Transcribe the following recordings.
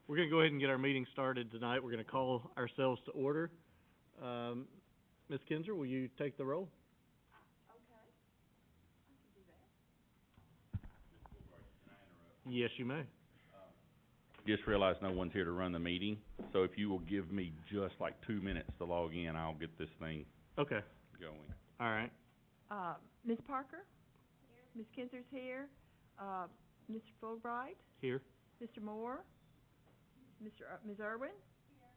We're going to go ahead and get our meeting started tonight. We're going to call ourselves to order. Ms. Kinzer, will you take the roll? Yes, you may. Just realized no one's here to run the meeting, so if you will give me just like 2 minutes to log in, I'll get this thing Okay. going. All right. Ms. Parker? Here. Ms. Kinzer's here. Mr. Fulbright? Here. Mr. Moore? Ms. Irwin?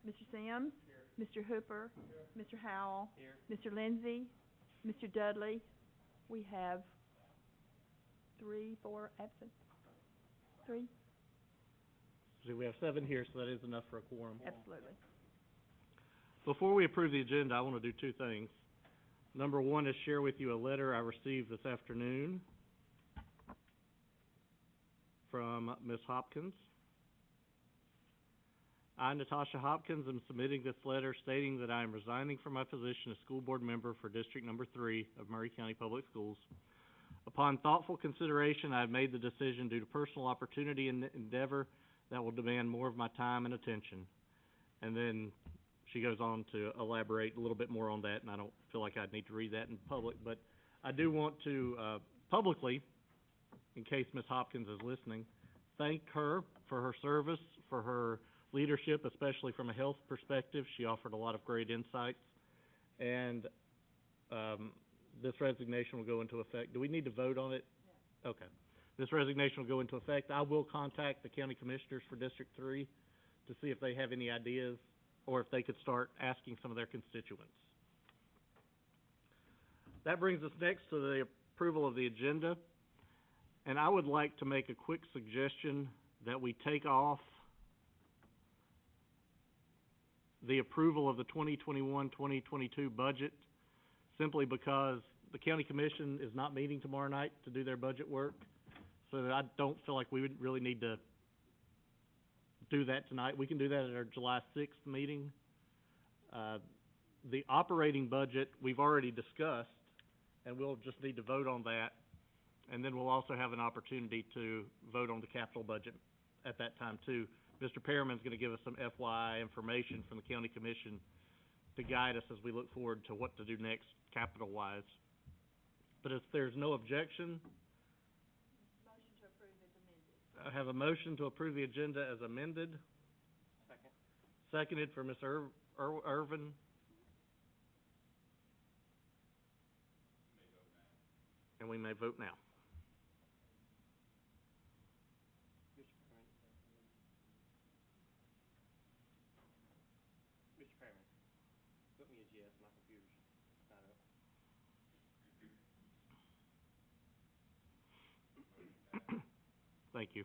Here. Mr. Sims? Here. Mr. Hooper? Here. Mr. Howell? Here. Mr. Lindsey? Mr. Dudley? We have 3, 4 absent. 3? So we have 7 here, so that is enough for a quorum. Absolutely. Before we approve the agenda, I want to do 2 things. Number 1 is share with you a letter I received this afternoon from Ms. Hopkins. I, Natasha Hopkins, am submitting this letter stating that I am resigning from my position as school board member for District Number 3 of Maury County Public Schools. Upon thoughtful consideration, I have made the decision due to personal opportunity and endeavor that will demand more of my time and attention. And then she goes on to elaborate a little bit more on that, and I don't feel like I need to read that in public, but I do want to publicly, in case Ms. Hopkins is listening, thank her for her service, for her leadership, especially from a health perspective. She offered a lot of great insights, and this resignation will go into effect. Do we need to vote on it? Yeah. Okay. This resignation will go into effect. I will contact the county commissioners for District 3 to see if they have any ideas or if they could start asking some of their constituents. That brings us next to the approval of the agenda. And I would like to make a quick suggestion that we take off the approval of the 2021-2022 budget simply because the county commission is not meeting tomorrow night to do their budget work. So that I don't feel like we would really need to do that tonight. We can do that at our July 6th meeting. The operating budget we've already discussed, and we'll just need to vote on that. And then we'll also have an opportunity to vote on the capital budget at that time too. Mr. Perriman's going to give us some FYI information from the county commission to guide us as we look forward to what to do next capital-wise. But if there's no objection, I have a motion to approve the agenda as amended. Second. Seconded for Ms. Irvin. And we may vote now. Mr. Perriman, put me as yes. My computer's not up. Thank you.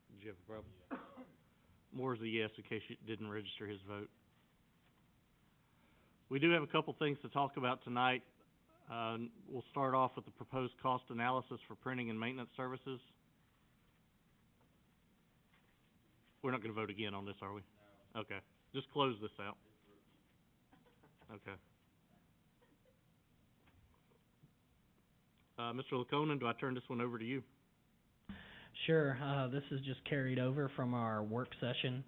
Did you have a problem? Yeah. Moore's a yes in case you didn't register his vote. We do have a couple things to talk about tonight. We'll start off with the proposed cost analysis for printing and maintenance services. We're not going to vote again on this, are we? No. Okay. Just close this out. Okay. Mr. Laconin, do I turn this one over to you? Sure. This is just carried over from our work session.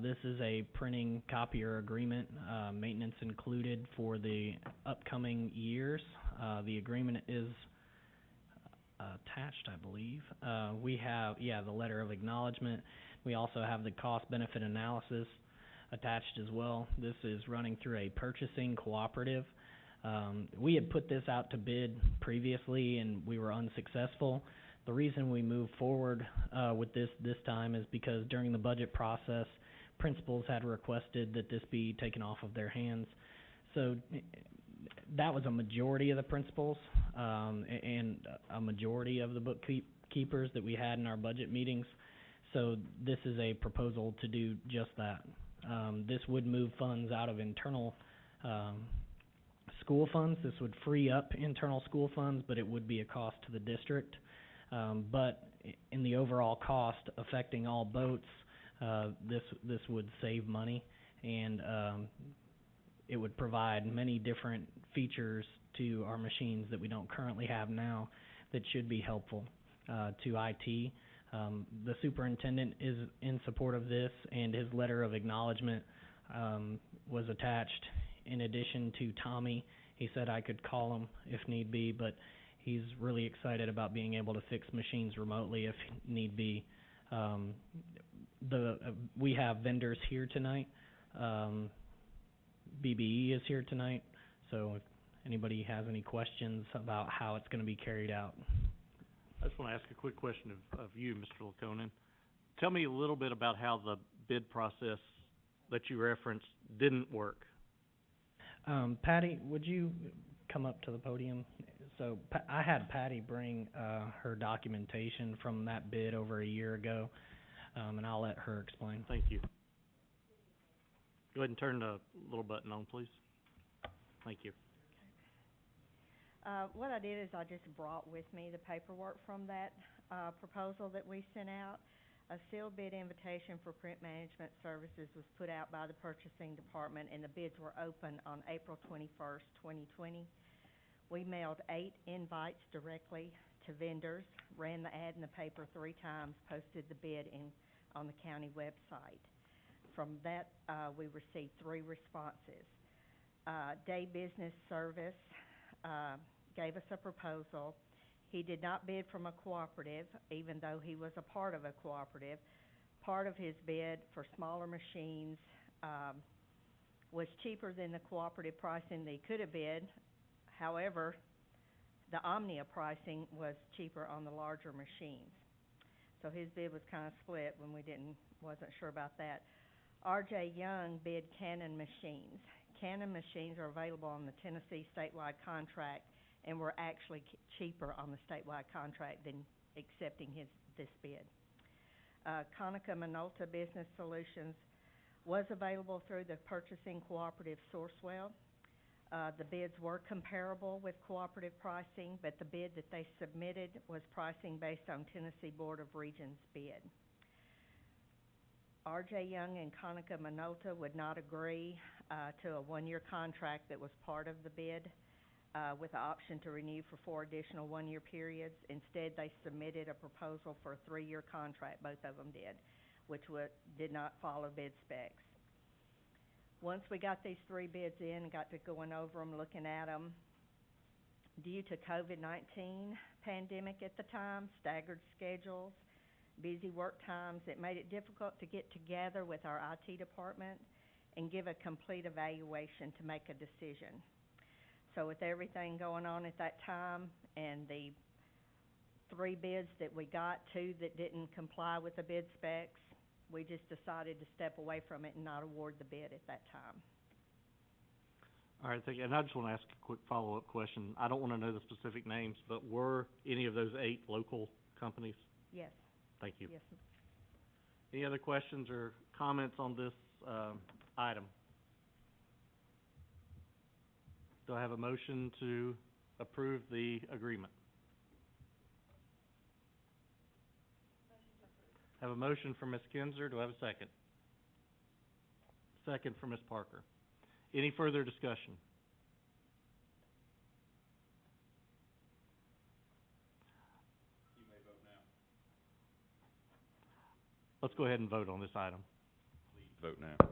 This is a printing copier agreement, maintenance included for the upcoming years. The agreement is attached, I believe. We have, the letter of acknowledgement. We also have the cost-benefit analysis attached as well. This is running through a purchasing cooperative. We had put this out to bid previously and we were unsuccessful. The reason we moved forward with this time is because during the budget process, principals had requested that this be taken off of their hands. So that was a majority of the principals and a majority of the bookkeepers that we had in our budget meetings. So this is a proposal to do just that. This would move funds out of internal school funds. This would free up internal school funds, but it would be a cost to the district. But in the overall cost affecting all boats, this would save money, and it would provide many different features to our machines that we don't currently have now that should be helpful. to IT. The superintendent is in support of this, and his letter of acknowledgement was attached. In addition to Tommy, he said I could call him if need be, but he's really excited about being able to fix machines remotely if need be. We have vendors here tonight. BBE is here tonight, so if anybody has any questions about how it's going to be carried out. I just want to ask a quick question of you, Mr. Laconin. Tell me a little bit about how the bid process that you referenced didn't work. Patty, would you come up to the podium? So I had Patty bring her documentation from that bid over a year ago, and I'll let her explain. Thank you. Go ahead and turn the little button on, please. Thank you. What I did is I just brought with me the paperwork from that proposal that we sent out. A sealed bid invitation for print management services was put out by the purchasing department, and the bids were open on April 21st, 2020. We mailed 8 invites directly to vendors, ran the ad in the paper 3 times, posted the bid on the county website. From that, we received 3 responses. Day Business Service gave us a proposal. He did not bid from a cooperative, even though he was a part of a cooperative. Part of his bid for smaller machines was cheaper than the cooperative pricing they could have bid. However, the Omnia pricing was cheaper on the larger machines. So his bid was kind of split when we wasn't sure about that. R.J. Young bid Canon machines. Canon machines are available on the Tennessee statewide contract and were actually cheaper on the statewide contract than accepting this bid. Conica Minolta Business Solutions was available through the purchasing cooperative Sourcewell. The bids were comparable with cooperative pricing, but the bid that they submitted was pricing based on Tennessee Board of Regents bid. R.J. Young and Conica Minolta would not agree to a 1-year contract that was part of the bid, with the option to renew for 4 additional 1-year periods. Instead, they submitted a proposal for a 3-year contract, both of them did, which did not follow bid specs. Once we got these 3 bids in and got to going over them, looking at them, due to COVID-19 pandemic at the time, staggered schedules, busy work times, it made it difficult to get together with our IT department and give a complete evaluation to make a decision. So with everything going on at that time and the 3 bids that we got, 2 that didn't comply with the bid specs, we just decided to step away from it and not award the bid at that time. All right, thank you. And I just want to ask a quick follow-up question. I don't want to know the specific names, but were any of those 8 local companies? Yes. Thank you. Yes. Any other questions or comments on this item? Do I have a motion to approve the agreement? I have a motion from Ms. Kinzer. Do I have a second? Second from Ms. Parker. Any further discussion? You may vote now. Let's go ahead and vote on this item. Please vote now.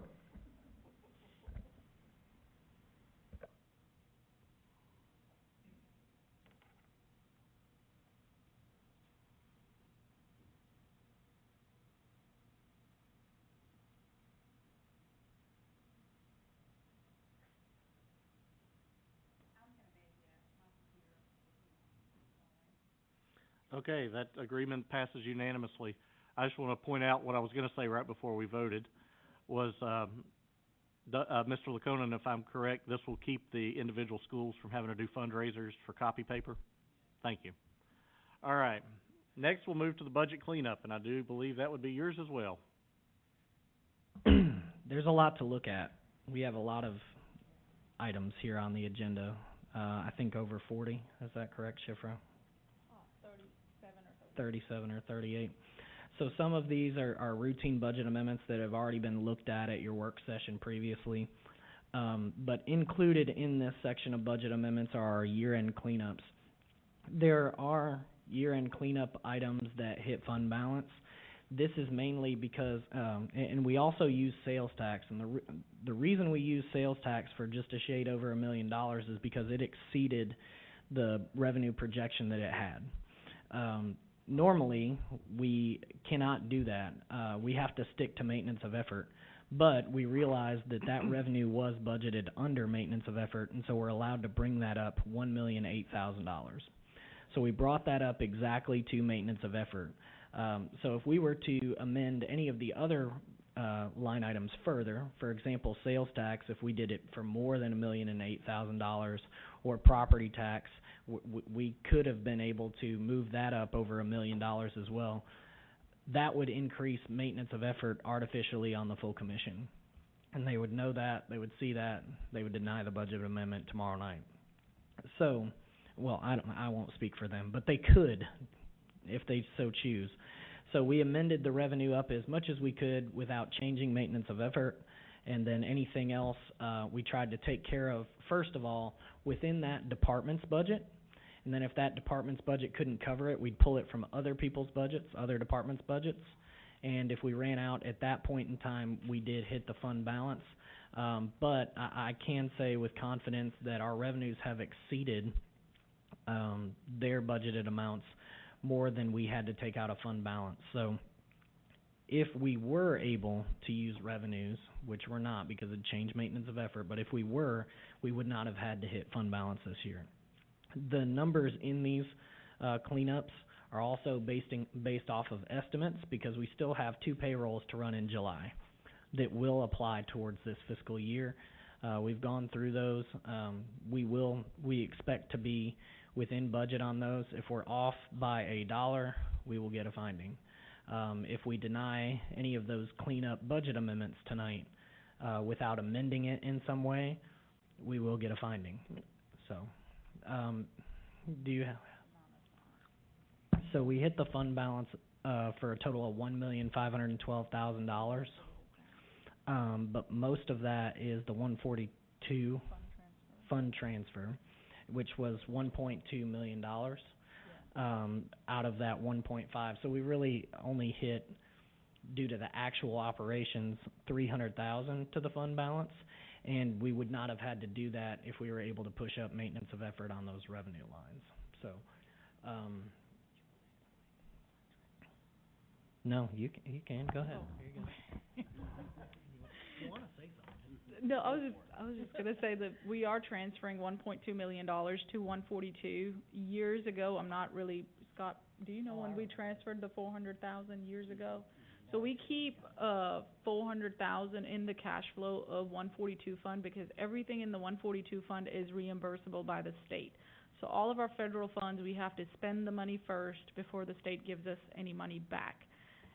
Okay, that agreement passes unanimously. I just want to point out what I was going to say right before we voted was, Mr. Laconin, if I'm correct, this will keep the individual schools from having to do fundraisers for copy paper? Thank you. All right. Next, we'll move to the budget cleanup, and I do believe that would be yours as well. There's a lot to look at. We have a lot of items here on the agenda. I think over 40. Is that correct, Shifra? 37 or 38. So some of these are routine budget amendments that have already been looked at your work session previously. But included in this section of budget amendments are our year-end cleanups. There are year-end cleanup items that hit fund balance, this is mainly because, and we also use sales tax, and the reason we use sales tax for just a shade over $1 million is because it exceeded the revenue projection that it had. Normally, we cannot do that. We have to stick to maintenance of effort, but we realized that that revenue was budgeted under maintenance of effort, and so we're allowed to bring that up $1,008,000. So we brought that up exactly to maintenance of effort. So if we were to amend any of the other line items further, for example, sales tax, if we did it for more than $1,008,000, or property tax, we could have been able to move that up over $1 million as well. That would increase maintenance of effort artificially on the full commission. And they would know that, they would see that, they would deny the budget amendment tomorrow night. So, well, I won't speak for them, but they could if they so choose. So we amended the revenue up as much as we could without changing maintenance of effort, and then anything else we tried to take care of, first of all, within that department's budget, and then if that department's budget couldn't cover it, we'd pull it from other people's budgets, other departments' budgets, and if we ran out at that point in time, we did hit the fund balance. But I can say with confidence that our revenues have exceeded their budgeted amounts more than we had to take out of fund balance. So if we were able to use revenues, which we're not because it changed maintenance of effort, but if we were, we would not have had to hit fund balance this year. The numbers in these cleanups are also based off of estimates because we still have 2 payrolls to run in July that will apply towards this fiscal year. We've gone through those. We expect to be within budget on those. If we're off by $1, we will get a finding. If we deny any of those cleanup budget amendments tonight without amending it in some way, we will get a finding. So, so we hit the fund balance for a total of $1,512,000. But most of that is the 142 fund transfer, which was $1.2 million out of that 1.5. So we really only hit, due to the actual operations, $300,000 to the fund balance, and we would not have had to do that if we were able to push up maintenance of effort on those revenue lines. So, no, you can go ahead. Here you go. You want to say something? No, I was just gonna say that we are transferring $1.2 million to 142. Years ago, I'm not really, Scott, do you know when we transferred the 400,000 years ago? So we keep 400,000 in the cash flow of 142 fund because everything in the 142 fund is reimbursable by the state. So all of our federal funds, we have to spend the money first before the state gives us any money back.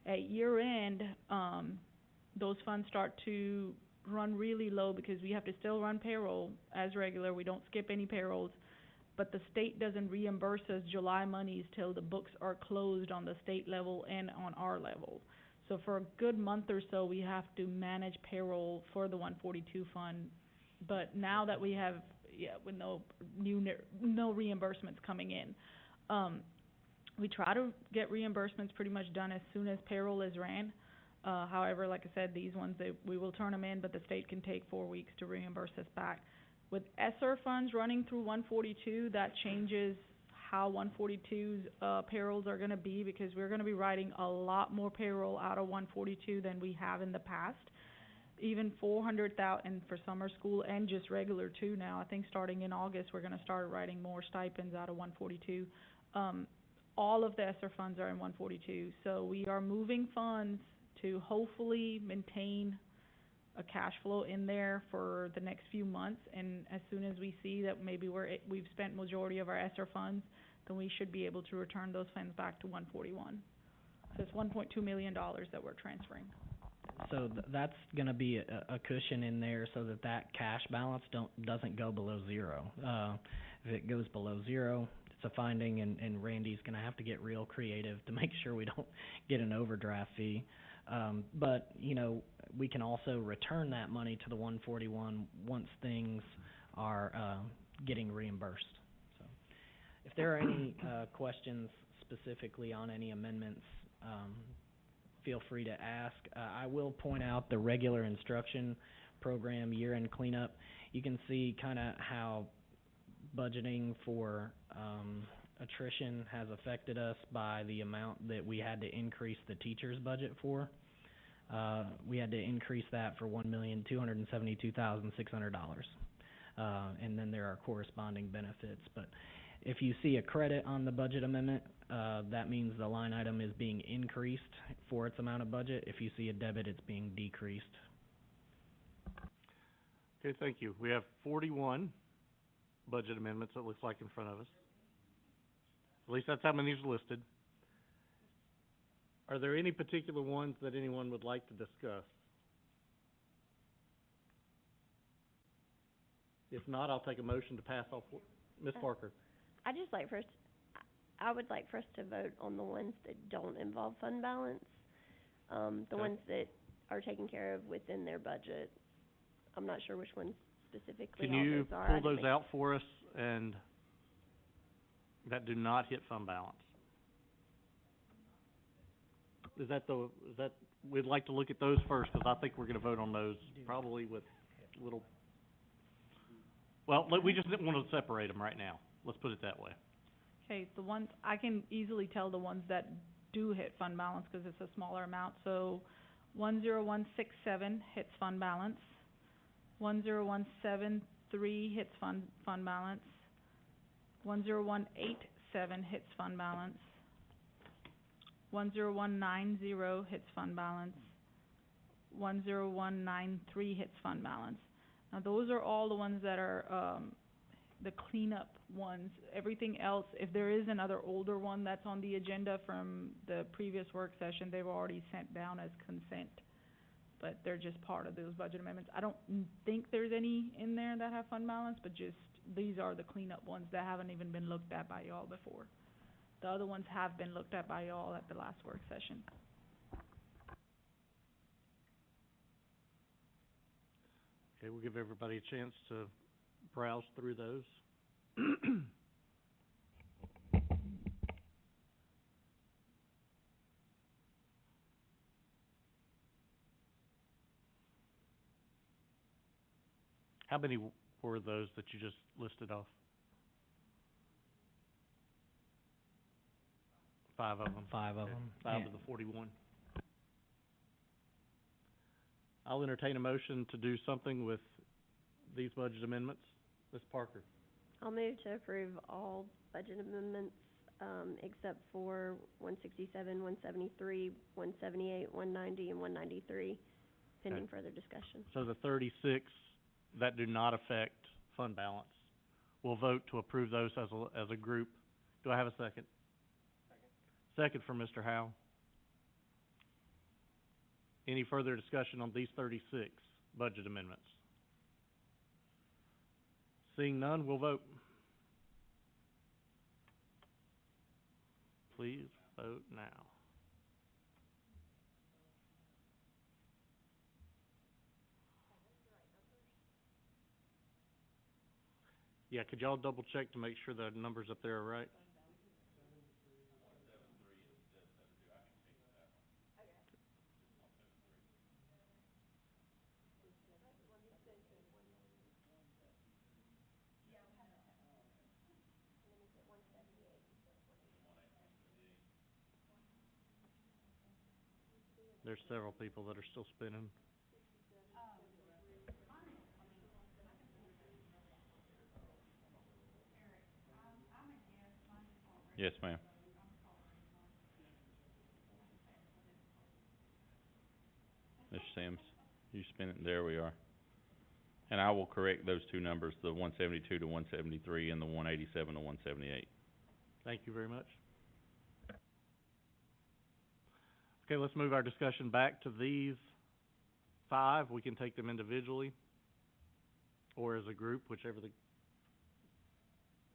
At year end, those funds start to run really low because we have to still run payroll as regular. We don't skip any payrolls, but the state doesn't reimburse us July monies till the books are closed on the state level and on our level. So for a good month or so, we have to manage payroll for the 142 fund. But now that we have, with no reimbursements coming in, we try to get reimbursements pretty much done as soon as payroll is ran. However, like I said, these ones, we will turn them in, but the state can take 4 weeks to reimburse us back. With ESSER funds running through 142, that changes how 142's payrolls are going to be because we're going to be writing a lot more payroll out of 142 than we have in the past. Even 400,000 for summer school and just regular too now. I think starting in August, we're going to start writing more stipends out of 142. All of the ESSER funds are in 142, so we are moving funds to hopefully maintain a cash flow in there for the next few months, and as soon as we see that maybe we've spent majority of our ESSER funds, then we should be able to return those funds back to 141. So it's $1.2 million that we're transferring. So that's going to be a cushion in there so that cash balance doesn't go below zero. If it goes below zero, it's a finding, and Randy's going to have to get real creative to make sure we don't get an overdraft fee. But, we can also return that money to the 141 once things are getting reimbursed. So, if there are any questions specifically on any amendments, feel free to ask. I will point out the regular instruction program year-end cleanup. You can see kinda how budgeting for, attrition has affected us by the amount that we had to increase the teacher's budget for. We had to increase that for $1,272,600. And then there are corresponding benefits, but if you see a credit on the budget amendment, that means the line item is being increased for its amount of budget. If you see a debit, it's being decreased. Okay, thank you. We have 41 budget amendments, it looks like, in front of us. At least that's how many is listed. Are there any particular ones that anyone would like to discuss? If not, I'll take a motion to pass all four. Ms. Parker? I would like for us to vote on the ones that don't involve fund balance, the Okay. ones that are taken care of within their budget. I'm not sure which ones specifically Can all you those are. I pull didn't those make- out for us and that do not hit fund balance? We'd like to look at those first, 'cause I think we're gonna vote on those probably with little, well, we just didn't wanna separate them right now. Let's put it that way. Okay, the ones, I can easily tell the ones that do hit fund balance, 'cause it's a smaller amount, so 10167 hits fund balance, 10173 hits fund balance, 10187 hits fund balance, 10190 hits fund balance, 10193 hits fund balance. Now, those are all the ones that are, the cleanup ones. Everything else, if there is another older one that's on the agenda from the previous work session, they've already sent down as consent. But they're just part of those budget amendments. I don't think there's any in there that have fund balance, but just, these are the cleanup ones that haven't even been looked at by y'all before. The other ones have been looked at by y'all at the last work session. Okay, we'll give everybody a chance to browse through those. How many were those that you just listed off? 5 of them. 5 of Okay, them. 5 of the 41. I'll entertain a motion to do something with these budget amendments. Ms. Parker? I'll move to approve all budget amendments, except for 167, 173, 178, 190, and 193, pending Okay. further discussion. So the 36 that do not affect fund balance, we'll vote to approve those as a group. Do I have a second? Second from Mr. Howe. Any further discussion on these 36 budget amendments? Seeing none, we'll vote. Please vote now. Yeah, could y'all double check to make sure the numbers up there are right? There's several people that are still spinning. Yes, ma'am. Mr. Sims, you spin it, there we are. And I will correct those two numbers, the 172 to 173 and the 187 to 178. Thank you very much. Okay, let's move our discussion back to these 5. We can take them individually or as a group, whichever the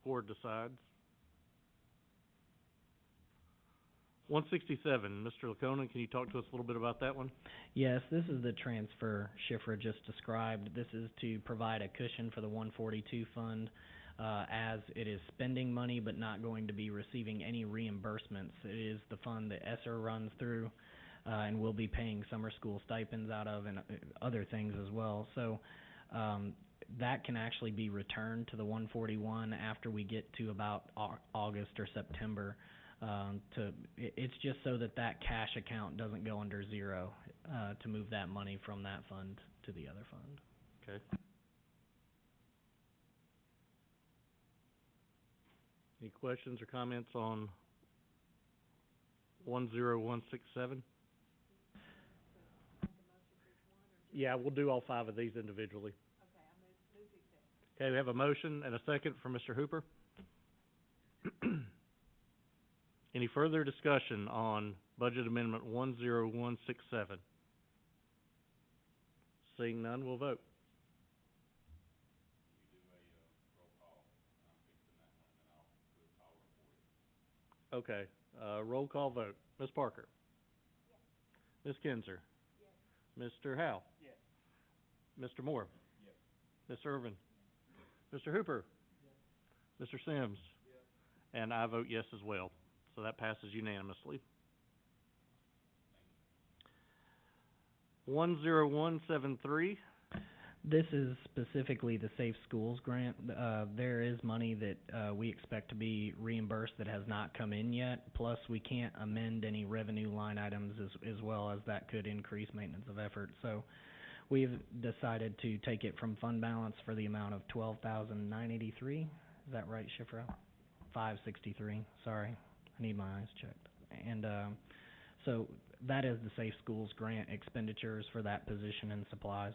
board decides. 167, Mr. Laconin, can you talk to us a little bit about that one? Yes, this is the transfer Shifra just described. This is to provide a cushion for the 142 fund. as it is spending money but not going to be receiving any reimbursements. It is the fund that ESSER runs through, and we'll be paying summer school stipends out of and other things as well. So, that can actually be returned to the 141 after we get to about August or September. It's just so that cash account doesn't go under zero, to move that money from that fund to the other fund. Okay. Any questions or comments on 10167? Yeah, we'll do all 5 of these individually. Okay, we have a motion and a second from Mr. Hooper. Any further discussion on budget amendment 10167? Seeing none, we'll vote. Okay, roll call vote. Ms. Parker? Yes. Ms. Kinzer? Yes. Mr. Howe? Yes. Mr. Moore? Yes. Ms. Irvin? Yes. Mr. Hooper? Yes. Mr. Sims? Yes. And I vote yes as well. So that passes unanimously. 10173. This is specifically the Safe Schools grant. There is money that we expect to be reimbursed that has not come in yet. Plus, we can't amend any revenue line items as well, as that could increase maintenance of effort. So, we've decided to take it from fund balance for the amount of $12,983. Is that right, Shifra? $563. Sorry, I need my eyes checked. And so that is the Safe Schools grant expenditures for that position and supplies.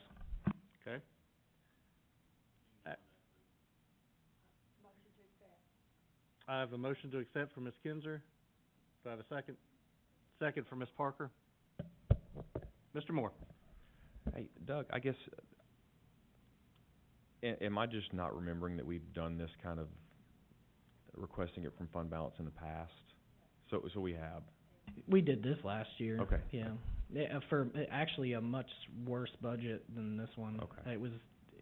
Okay. I have a motion to accept from Ms. Kinzer. Do I have a second? Second from Ms. Parker. Mr. Moore? Hey, Doug, I guess, am I just not remembering that we've done this kind of requesting it from fund balance in the past? So we have. We did this last year. Okay. Yeah. For actually a much worse budget than this one. Okay. It was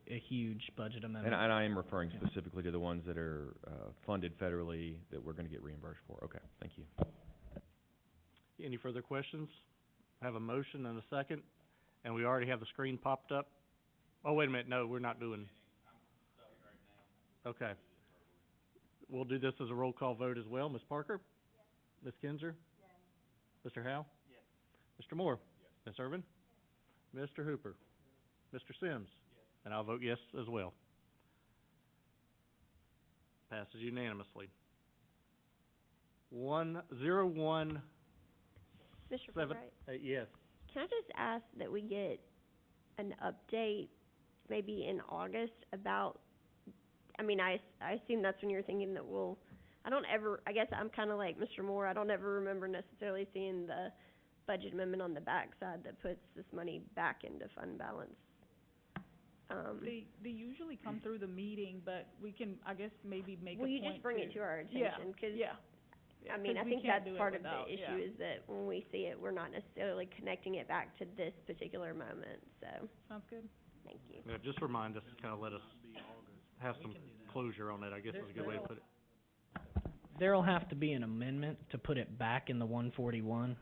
a huge budget amendment. And I am referring specifically to the ones that are funded federally that we're going to get reimbursed for. Okay, thank you. Any further questions? I have a motion and a second, and we already have the screen popped up. Oh, wait a minute, no, we're not doing. Okay. We'll do this as a roll call vote as well. Ms. Parker? Yes. Ms. Kinzer? Yes. Mr. Howe? Yes. Mr. Moore? Yes. Ms. Irvin? Yes. Mr. Hooper? Yes. Mr. Sims? Yes. And I'll vote yes as well. Passes unanimously. 101. Mr. Fulbright, Yes. can I just ask that we get an update maybe in August about, I mean, I assume that's when you're thinking that I guess I'm kind of like Mr. Moore, I don't ever remember necessarily seeing the budget amendment on the backside that puts this money back into fund balance. They usually come through the meeting, but we can, I guess, maybe make a point Will you just bring it to our attention? 'Cause I mean, I think that's part of the issue is that when we see it, we're not necessarily connecting it back to this particular moment, so, Sounds good. thank you. Yeah, just remind us, kind of let us have some closure on it, I guess is a good way to put it. There'll have to be an amendment to put it back in the 141,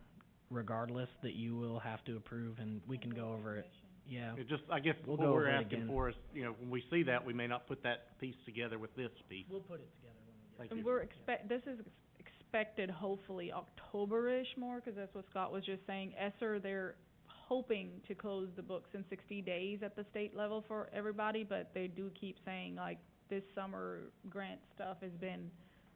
regardless, that you will have to approve, and we can go over it. Yeah. It just, I guess We'll what go we're over it asking again. for is, when we see that, we may not put that piece together with this piece. We'll put it together when we get Thank And you. we're this is expected hopefully October-ish more, 'cause that's what Scott was just saying. ESSER, they're hoping to close the books in 60 days at the state level for everybody, but they do keep saying, like, this summer grant stuff has been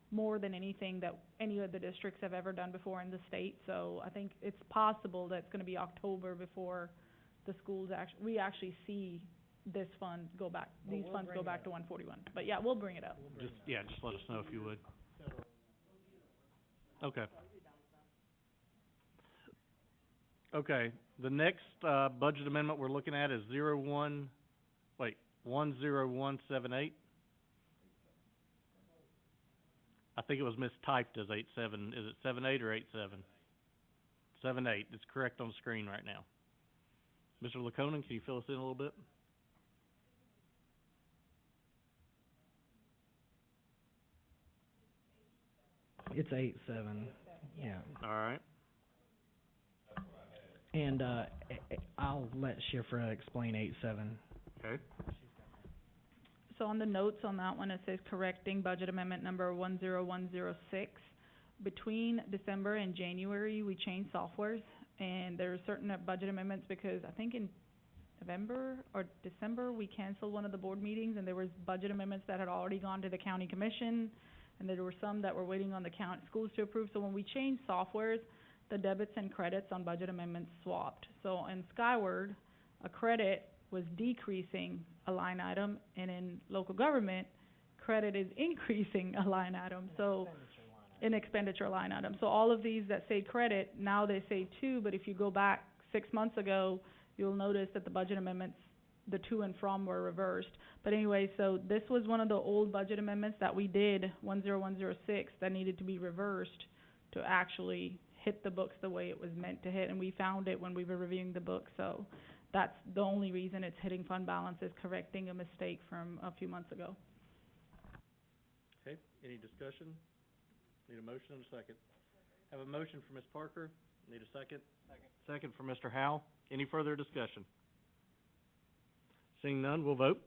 more than anything that any of the districts have ever done before in the state. So I think it's possible that it's gonna be October before the schools we actually see this fund go back, these funds go back to 141. But yeah, we'll bring it up. Just let us know if you would. Okay. Okay, the next, budget amendment we're looking at is 10178. I think it was mistyped as 87. Is it 78 or 87? 78. It's correct on the screen right now. Mr. Laconin, can you fill us in a little bit? It's 8.7, yeah. Alright, And, I'll let Shifra explain 8.7. okay. So on the notes on that one, it says correcting budget amendment number 10106. Between December and January, we changed softwares, and there are certain budget amendments because I think in November or December, we canceled one of the board meetings, and there was budget amendments that had already gone to the county commission, and there were some that were waiting on the county schools to approve. So when we changed softwares, the debits and credits on budget amendments swapped. So in Skyward, a credit was decreasing a line item, and in local government, credit is increasing a line item, so, an expenditure line item. So all of these that say credit, now they say to, but if you go back 6 months ago, you'll notice that the budget amendments, the to and from were reversed. But anyway, so this was one of the old budget amendments that we did, 10106, that needed to be reversed to actually hit the books the way it was meant to hit, and we found it when we were reviewing the book, so that's the only reason it's hitting fund balance, is correcting a mistake from a few months ago. Okay, any discussion? Need a motion and a second. Have a motion for Ms. Parker, need a second? Second for Mr. Howell. Any further discussion? Seeing none, we'll vote.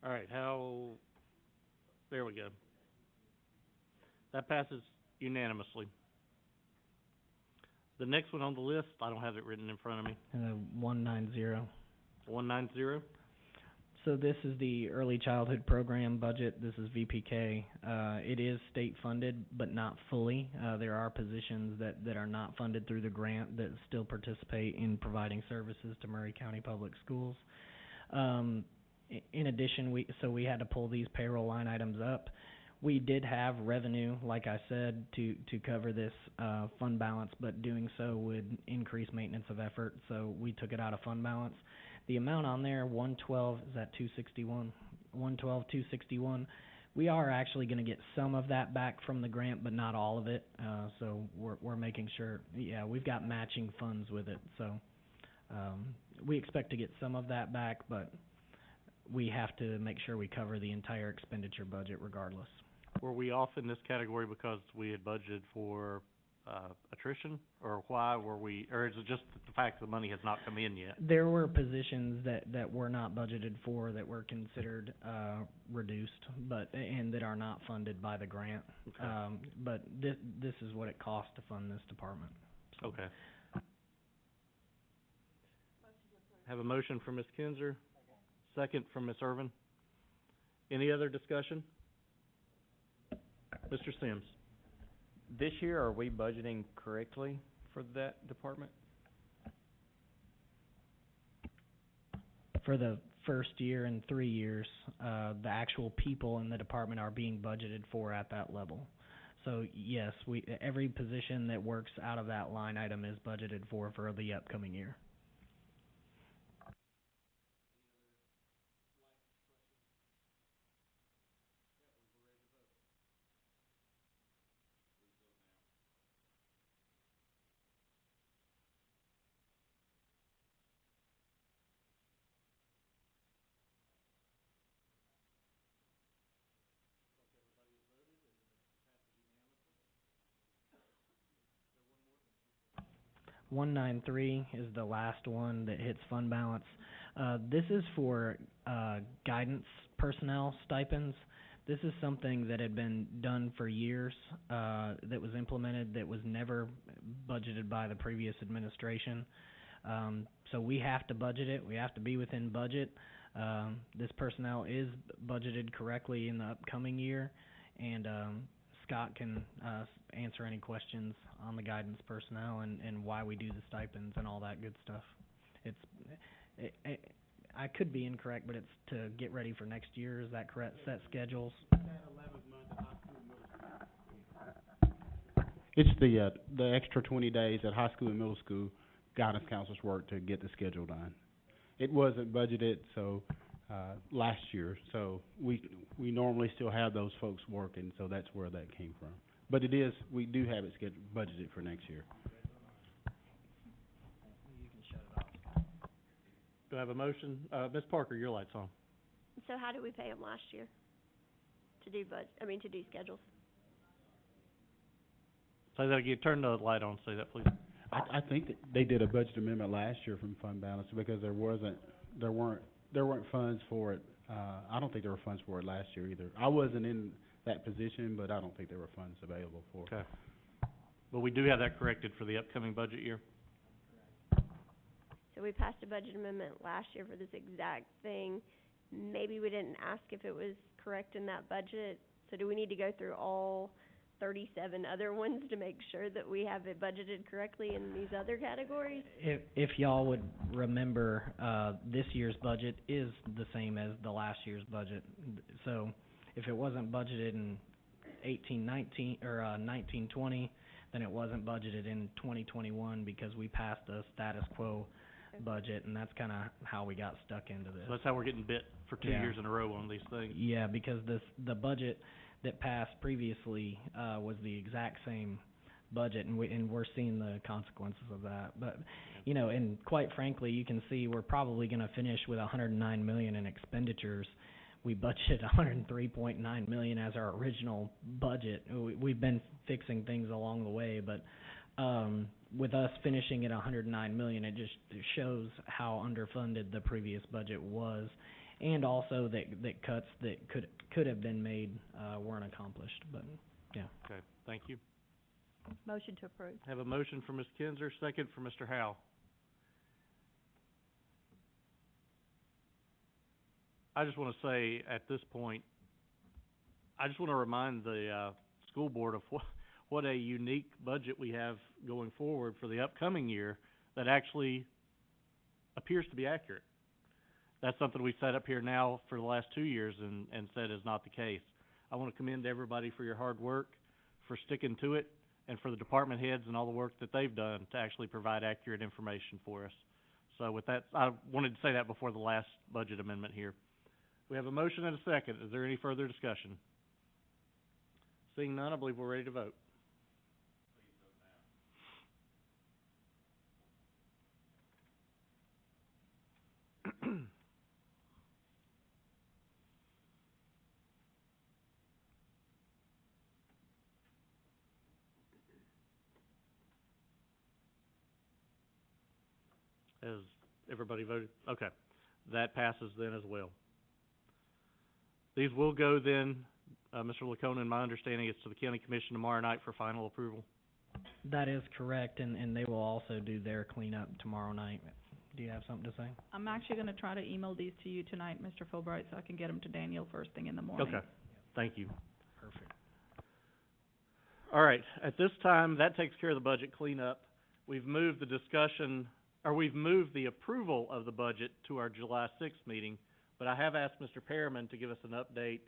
All right, there we go. That passes unanimously. The next one on the list, I don't have it written in front of me. 190. 190? So this is the early childhood program budget. This is VPK. It is state funded, but not fully. There are positions that are not funded through the grant that still participate in providing services to Murray County Public Schools. In addition, we had to pull these payroll line items up. We did have revenue, like I said, to cover this fund balance, but doing so would increase maintenance of effort, so we took it out of fund balance. The amount on there, 112, is that 261? 112, 261. We are actually going to get some of that back from the grant, but not all of it. So we're making sure, yeah, we've got matching funds with it. So we expect to get some of that back, but we have to make sure we cover the entire expenditure budget regardless. Were we off in this category because we had budgeted for attrition, or why were we, or is it just the fact that the money has not come in yet? There were positions that were not budgeted for that were considered reduced, and that are not funded by the grant. Okay. But this is what it costs to fund this department. So. Okay. Have a motion from Ms. Kinzer, second from Ms. Irvin. Any other discussion? Mr. Sims? This year, are we budgeting correctly for that department? For the first year and 3 years, the actual people in the department are being budgeted for at that level. So yes, every position that works out of that line item is budgeted for the upcoming year. $193 is the last one that hits fund balance. This is for guidance personnel stipends. This is something that had been done for years, that was implemented, that was never budgeted by the previous administration. So we have to budget it. We have to be within budget. This personnel is budgeted correctly in the upcoming year, and Scott can answer any questions on the guidance personnel and why we do the stipends and all that good stuff. I could be incorrect, but it's to get ready for next year, is that correct, set schedules? It's the extra 20 days that high school and middle school guidance counselors work to get the schedule done. It wasn't budgeted, so, last year, so we normally still have those folks working, so that's where that came from. But we do have it budgeted for next year. You can shut it off. Do I have a motion? Ms. Parker, your light's on. So how did we pay them last year? To do to do schedules? Say that again, turn the light on, say that please. I think that they did a budget amendment last year from fund balance because there weren't funds for it. I don't think there were funds for it last year either. I wasn't in that position, but I don't think there were funds available for it. Okay. But we do have that corrected for the upcoming budget year. So we passed a budget amendment last year for this exact thing. Maybe we didn't ask if it was correct in that budget. So do we need to go through all 37 other ones to make sure that we have it budgeted correctly in these other categories? If y'all would remember, this year's budget is the same as the last year's budget. So if it wasn't budgeted in 18-19 or 19-20, then it wasn't budgeted in 2021 because we passed a status quo budget, and that's kind of how we got stuck into this. So that's how we're getting bit for 2 Yeah. years in a row on these things. Yeah, because the budget that passed previously was the exact same budget, and we're seeing the consequences of that. But and quite frankly, you can see we're probably going to finish with $109 million in expenditures. We budgeted $103.9 million as our original budget. We've been fixing things along the way, but with us finishing at $109 million, it just shows how underfunded the previous budget was. And also that cuts that could have been made weren't accomplished, but yeah. Okay, thank you. Motion to approve. Have a motion for Ms. Kinzer, second for Mr. Howe. I just want to say at this point, I just want to remind the school board of what a unique budget we have going forward for the upcoming year that actually appears to be accurate. That's something we set up here now for the last 2 years and said is not the case. I want to commend everybody for your hard work, for sticking to it, and for the department heads and all the work that they've done to actually provide accurate information for us. So with that, I wanted to say that before the last budget amendment here. We have a motion and a second. Is there any further discussion? Seeing none, I believe we're ready to vote. Has everybody voted? Okay. That passes then as well. These will go then, Mr. Laconin, my understanding is to the county commission tomorrow night for final approval. That is correct, and they will also do their cleanup tomorrow night. Do you have something to say? I'm actually gonna try to email these to you tonight, Mr. Fulbright, so I can get them to Daniel first thing in the morning. Okay, thank you. Perfect. All right, at this time, that takes care of the budget cleanup. We've moved the approval of the budget to our July 6th meeting, but I have asked Mr. Perriman to give us an update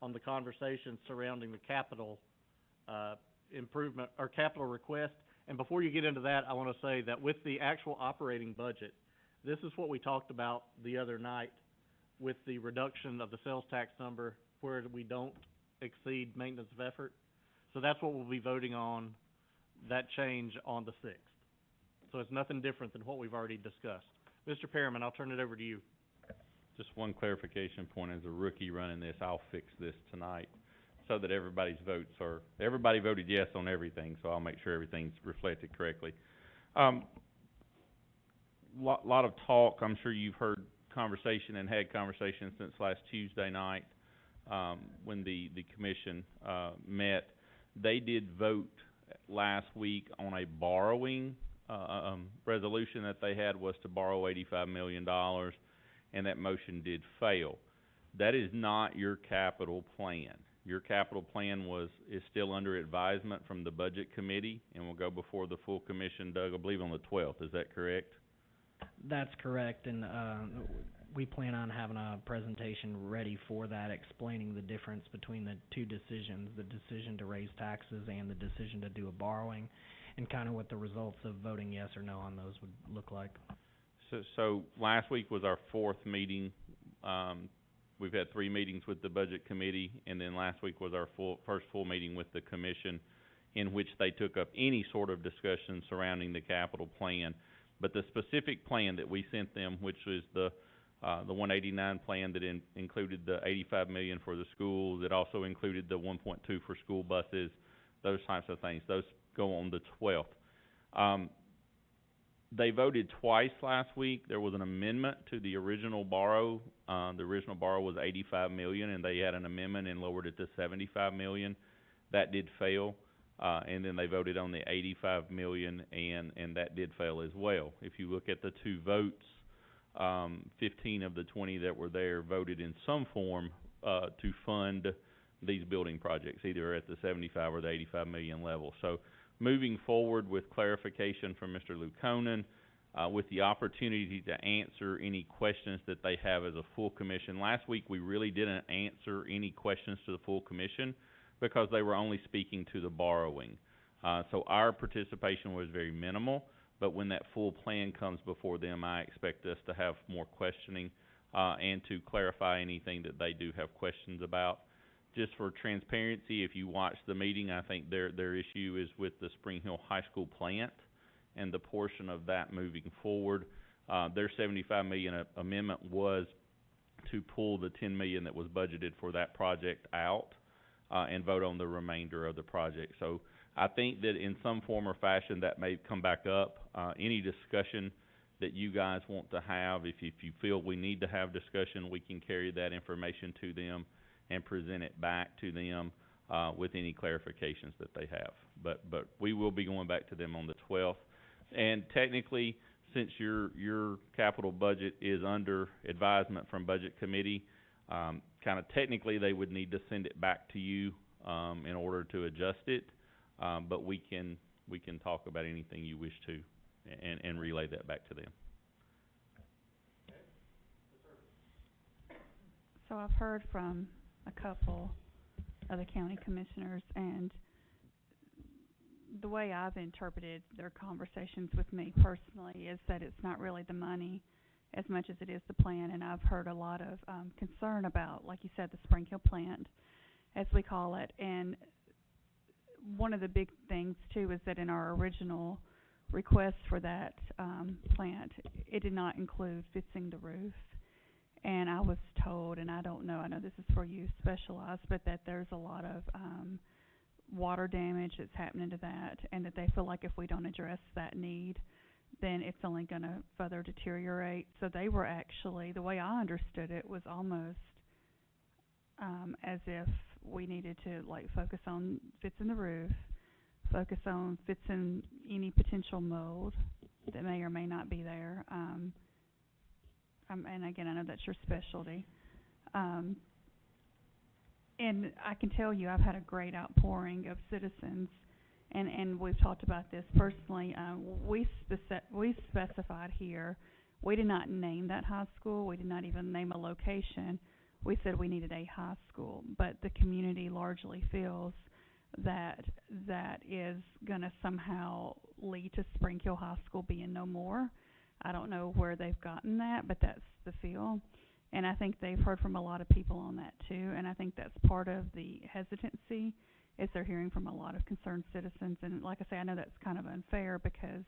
on the conversation surrounding the capital improvement, or capital request. And before you get into that, I want to say that with the actual operating budget, this is what we talked about the other night with the reduction of the sales tax number where we don't exceed maintenance of effort. So that's what we'll be voting on, that change on the 6th. So it's nothing different than what we've already discussed. Mr. Perriman, I'll turn it over to you. Just one clarification point, as a rookie running this, I'll fix this tonight so that everybody voted yes on everything, so I'll make sure everything's reflected correctly. Lot of talk, I'm sure you've heard conversation and had conversation since last Tuesday night, when the commission, met. They did vote last week on a borrowing, resolution that they had was to borrow $85 million, and that motion did fail. That is not your capital plan. Your capital plan is still under advisement from the budget committee and will go before the full commission, Doug, I believe on the 12th, is that correct? That's correct, and, we plan on having a presentation ready for that, explaining the difference between the two decisions, the decision to raise taxes and the decision to do a borrowing, and kinda what the results of voting yes or no on those would look like. So last week was our 4th meeting. We've had 3 meetings with the budget committee, and then last week was our first full meeting with the commission, in which they took up any sort of discussion surrounding the capital plan. But the specific plan that we sent them, which was the 189 plan that included the 85 million for the schools, it also included the 1.2 for school buses, those types of things, those go on the 12th. They voted twice last week. There was an amendment to the original borrow. The original borrow was 85 million, and they had an amendment and lowered it to 75 million. That did fail. And then they voted on the 85 million, and that did fail as well. If you look at the two votes, 15 of the 20 that were there voted in some form to fund these building projects, either at the 75 or the 85 million level. So moving forward with clarification from Mr. Lukonen, with the opportunity to answer any questions that they have as a full commission. Last week, we really didn't answer any questions to the full commission because they were only speaking to the borrowing. So our participation was very minimal, but when that full plan comes before them, I expect us to have more questioning, and to clarify anything that they do have questions about. Just for transparency, if you watch the meeting, I think their issue is with the Spring Hill High School plant and the portion of that moving forward. Their 75 million amendment was to pull the 10 million that was budgeted for that project out, and vote on the remainder of the project. So I think that in some form or fashion that may come back up. Any discussion that you guys want to have, if you feel we need to have discussion, we can carry that information to them and present it back to them with any clarifications that they have. But we will be going back to them on the 12th. And technically, since your capital budget is under advisement from Budget Committee, kind of technically they would need to send it back to you in order to adjust it. But we can talk about anything you wish to and relay that back to them. So I've heard from a couple of the county commissioners, and the way I've interpreted their conversations with me personally is that it's not really the money as much as it is the plan, and I've heard a lot of concern about, like you said, the Spring Hill plant, as we call it. And one of the big things too is that in our original request for that plant, it did not include fixing the roof. And I was told, and I don't know, I know this is for you specialized, but that there's a lot of water damage that's happening to that, and that they feel like if we don't address that need, then it's only going to further deteriorate. So they were actually, the way I understood it, was almost as if we needed to like focus on fixing the roof, focus on fixing any potential mold that may or may not be there. And again, I know that's your specialty. And I can tell you I've had a great outpouring of citizens, and we've talked about this personally. We specified here, we did not name that high school, we did not even name a location. We said we needed a high school, but the community largely feels that that is going to somehow lead to Spring Hill High School being no more. I don't know where they've gotten that, but that's the feel. And I think they've heard from a lot of people on that too, and I think that's part of the hesitancy, is they're hearing from a lot of concerned citizens. And like I say, I know that's kind of unfair because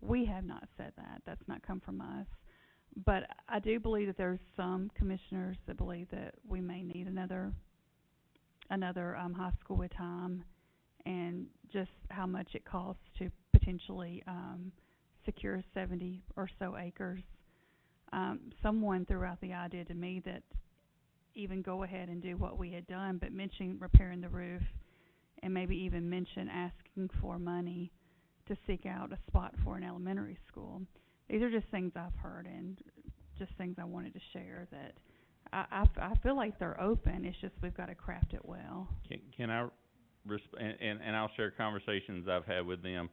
we have not said that. That's not come from us. But I do believe that there's some commissioners that believe that we may need another high school with time, and just how much it costs to potentially secure 70 or so acres. Someone threw out the idea to me that even go ahead and do what we had done, but mention repairing the roof, and maybe even mention asking for money to seek out a spot for an elementary school. These are just things I've heard, and just things I wanted to share, that I feel like they're open, it's just we've gotta craft it well. Can I and I'll share conversations I've had with them.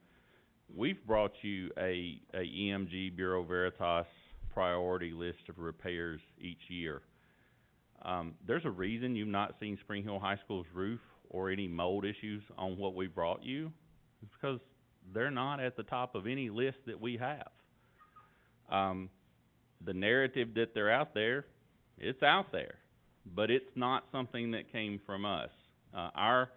We've brought you a EMG Bureau Veritas priority list of repairs each year. There's a reason you've not seen Spring Hill High School's roof or any mold issues on what we brought you. It's because they're not at the top of any list that we have. The narrative that they're out there, it's out there, but it's not something that came from us. Our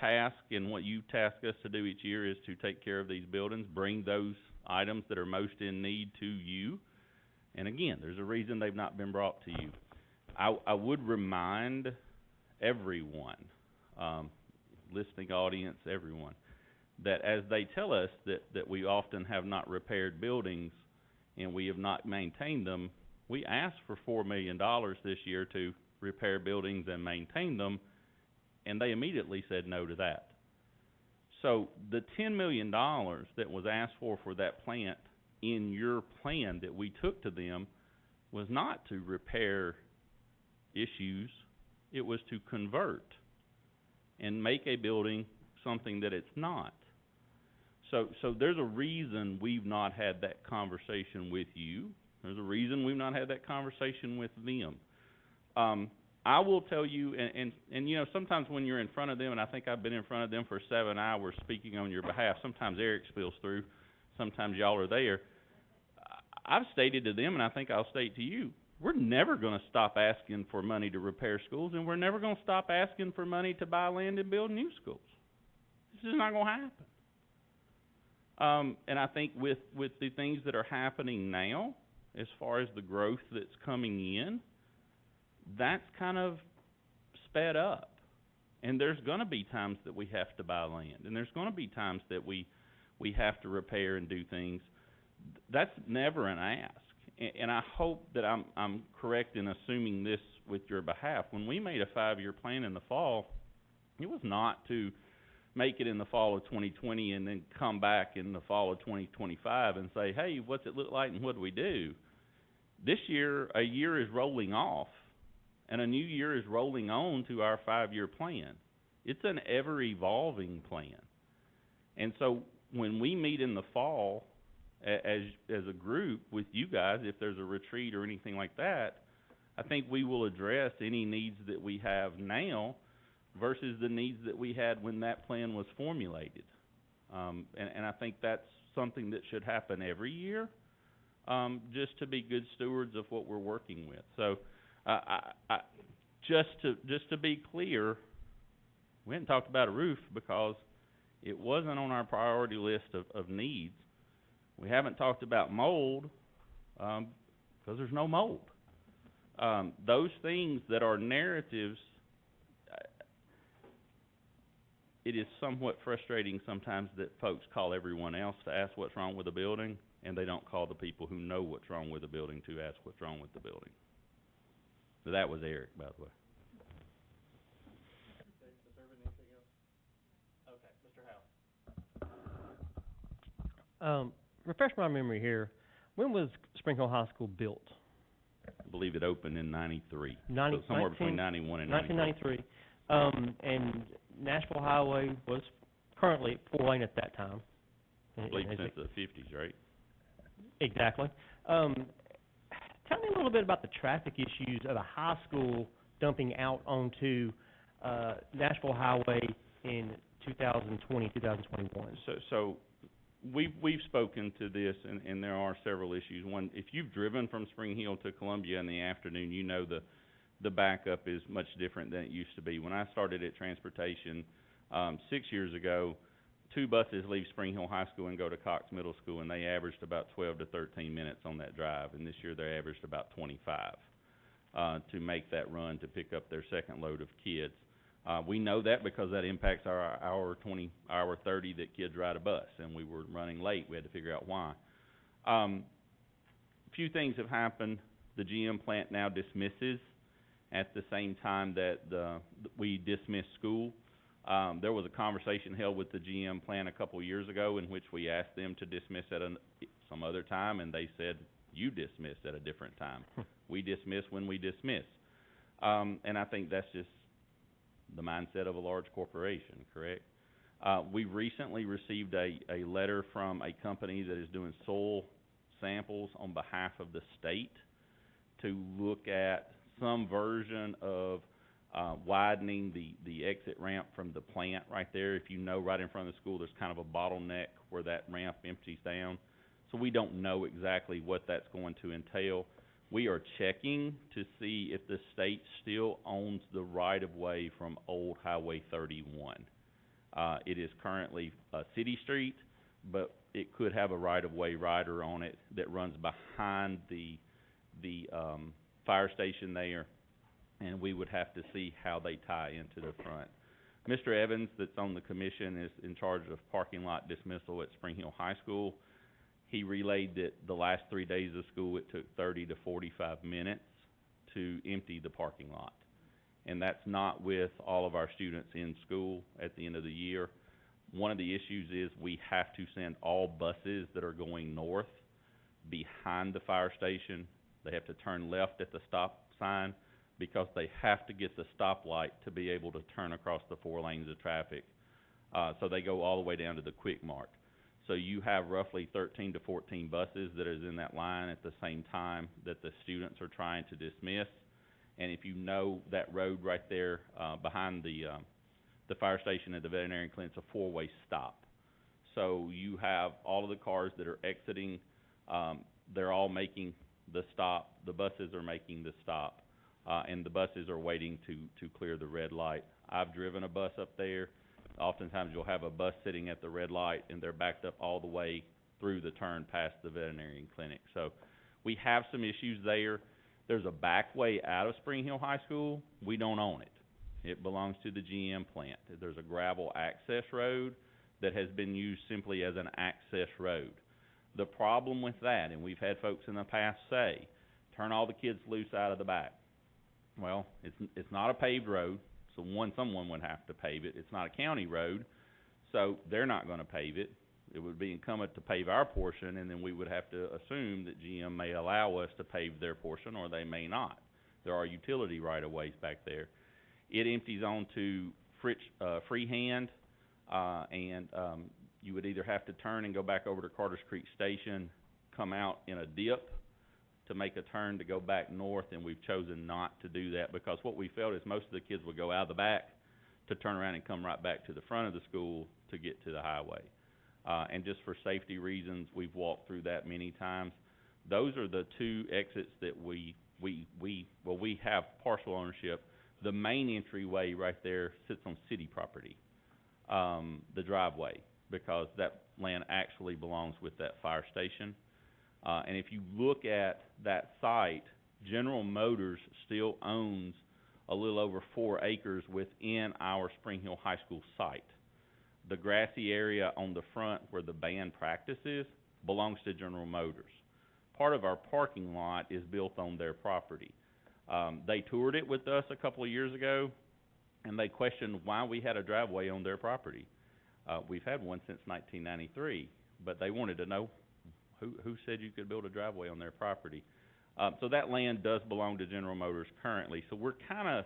task and what you task us to do each year is to take care of these buildings, bring those items that are most in need to you. And again, there's a reason they've not been brought to you. I would remind everyone, listening audience, everyone, that as they tell us that we often have not repaired buildings and we have not maintained them, we asked for $4 million this year to repair buildings and maintain them, and they immediately said no to that. So the $10 million that was asked for that plant in your plan that we took to them was not to repair issues, it was to convert and make a building something that it's not. So there's a reason we've not had that conversation with you. There's a reason we've not had that conversation with them. I will tell you, and you know, sometimes when you're in front of them, and I think I've been in front of them for 7 hours speaking on your behalf, sometimes Eric spills through, sometimes y'all are there. I've stated to them, and I think I'll state to you, we're never going to stop asking for money to repair schools, and we're never going to stop asking for money to buy land and build new schools. This is not going to happen. And I think with the things that are happening now, as far as the growth that's coming in, that's kind of sped up. And there's going to be times that we have to buy land, and there's going to be times that we have to repair and do things. That's never an ask. And I hope that I'm correct in assuming this with your behalf. When we made a 5-year plan in the fall, it was not to make it in the fall of 2020 and then come back in the fall of 2025 and say, hey, what's it look like and what do we do? This year, a year is rolling off, and a new year is rolling on to our 5-year plan. It's an ever-evolving plan. And so when we meet in the fall as a group with you guys, if there's a retreat or anything like that, I think we will address any needs that we have now versus the needs that we had when that plan was formulated. And I think that's something that should happen every year, just to be good stewards of what we're working with. So just to be clear, we hadn't talked about a roof because it wasn't on our priority list of needs. We haven't talked about mold because there's no mold. Those things that are narratives, it is somewhat frustrating sometimes that folks call everyone else to ask what's wrong with the building, and they don't call the people who know what's wrong with the building to ask what's wrong with the building. So that was Eric, by the way. Refresh my memory here. When was Spring Hill High School built? I believe it opened in 93. So somewhere between 91 and 1993. And Nashville Highway was currently 4-lane at that time. I believe since the 50s, right? Exactly. Tell me a little bit about the traffic issues of a high school dumping out onto Nashville Highway in 2020, 2021. So we've spoken to this, and there are several issues. One, if you've driven from Spring Hill to Columbia in the afternoon, you know the backup is much different than it used to be. When I started at transportation 6 years ago, 2 buses leave Spring Hill High School and go to Cox Middle School, and they averaged about 12 to 13 minutes on that drive, and this year they averaged about 25 to make that run to pick up their second load of kids. We know that because that impacts our hour 20, hour 30 that kids ride a bus, and we were running late. We had to figure out why. A few things have happened. The GM plant now dismisses at the same time that we dismiss school. There was a conversation held with the GM plant a couple years ago in which we asked them to dismiss at some other time, and they said, You dismiss at a different time. We dismiss when we dismiss. And I think that's just the mindset of a large corporation, correct? We recently received a letter from a company that is doing soil samples on behalf of the state to look at some version of widening the exit ramp from the plant right there. If you know, right in front of the school, there's kind of a bottleneck where that ramp empties down. So we don't know exactly what that's going to entail. We are checking to see if the state still owns the right-of-way from Old Highway 31. It is currently a city street, but it could have a right-of-way rider on it that runs behind the fire station there, and we would have to see how they tie into the front. Mr. Evans, that's on the commission, is in charge of parking lot dismissal at Spring Hill High School. He relayed that the last 3 days of school, it took 30 to 45 minutes to empty the parking lot. And that's not with all of our students in school at the end of the year. One of the issues is we have to send all buses that are going north behind the fire station. They have to turn left at the stop sign because they have to get the stoplight to be able to turn across the 4 lanes of traffic. So they go all the way down to the Quick Mart. So you have roughly 13 to 14 buses that is in that line at the same time that the students are trying to dismiss. And if you know that road right there, behind the fire station at the veterinary clinic, it's a 4-way stop. So you have all of the cars that are exiting, they're all making the stop, the buses are making the stop, and the buses are waiting to clear the red light. I've driven a bus up there. Oftentimes you'll have a bus sitting at the red light and they're backed up all the way through the turn past the veterinary clinic. So we have some issues there. There's a back way out of Spring Hill High School. We don't own it. It belongs to the GM plant. There's a gravel access road that has been used simply as an access road. The problem with that, and we've had folks in the past say, turn all the kids loose out of the back. Well, it's not a paved road. So someone would have to pave it. It's not a county road, so they're not going to pave it. It would be incumbent to pave our portion, and then we would have to assume that GM may allow us to pave their portion, or they may not. There are utility right-of-ways back there. It empties onto Freehand, and you would either have to turn and go back over to Carters Creek Station, come out in a dip to make a turn to go back north, and we've chosen not to do that because what we felt is most of the kids would go out of the back to turn around and come right back to the front of the school to get to the highway. And just for safety reasons, we've walked through that many times. Those are the 2 exits that we have partial ownership. The main entryway right there sits on city property, the driveway, because that land actually belongs with that fire station. And if you look at that site, General Motors still owns a little over 4 acres within our Spring Hill High School site. The grassy area on the front where the band practices belongs to General Motors. Part of our parking lot is built on their property. They toured it with us a couple of years ago, and they questioned why we had a driveway on their property. We've had one since 1993, but they wanted to know who said you could build a driveway on their property. So that land does belong to General Motors currently. So we're kind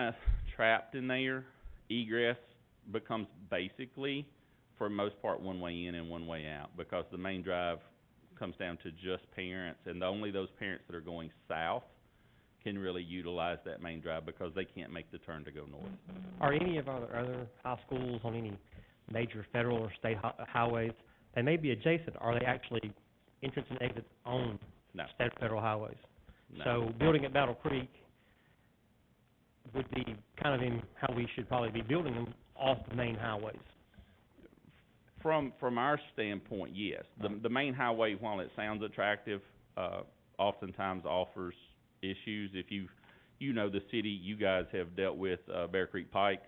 of trapped in there. Egress becomes basically, for the most part, one way in and one way out because the main drive comes down to just parents, and only those parents that are going south can really utilize that main drive because they can't make the turn to go north. Are any of our other high schools on any major federal or state highways? They may be adjacent. Are they actually entrance and exits on state or federal highways? No. So building at Battle Creek would be kind of in how we should probably be building them off the main highways. From our standpoint, yes. The main highway, while it sounds attractive, oftentimes offers issues. If you know the city, you guys have dealt with Bear Creek Pike.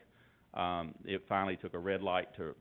It finally took a red light to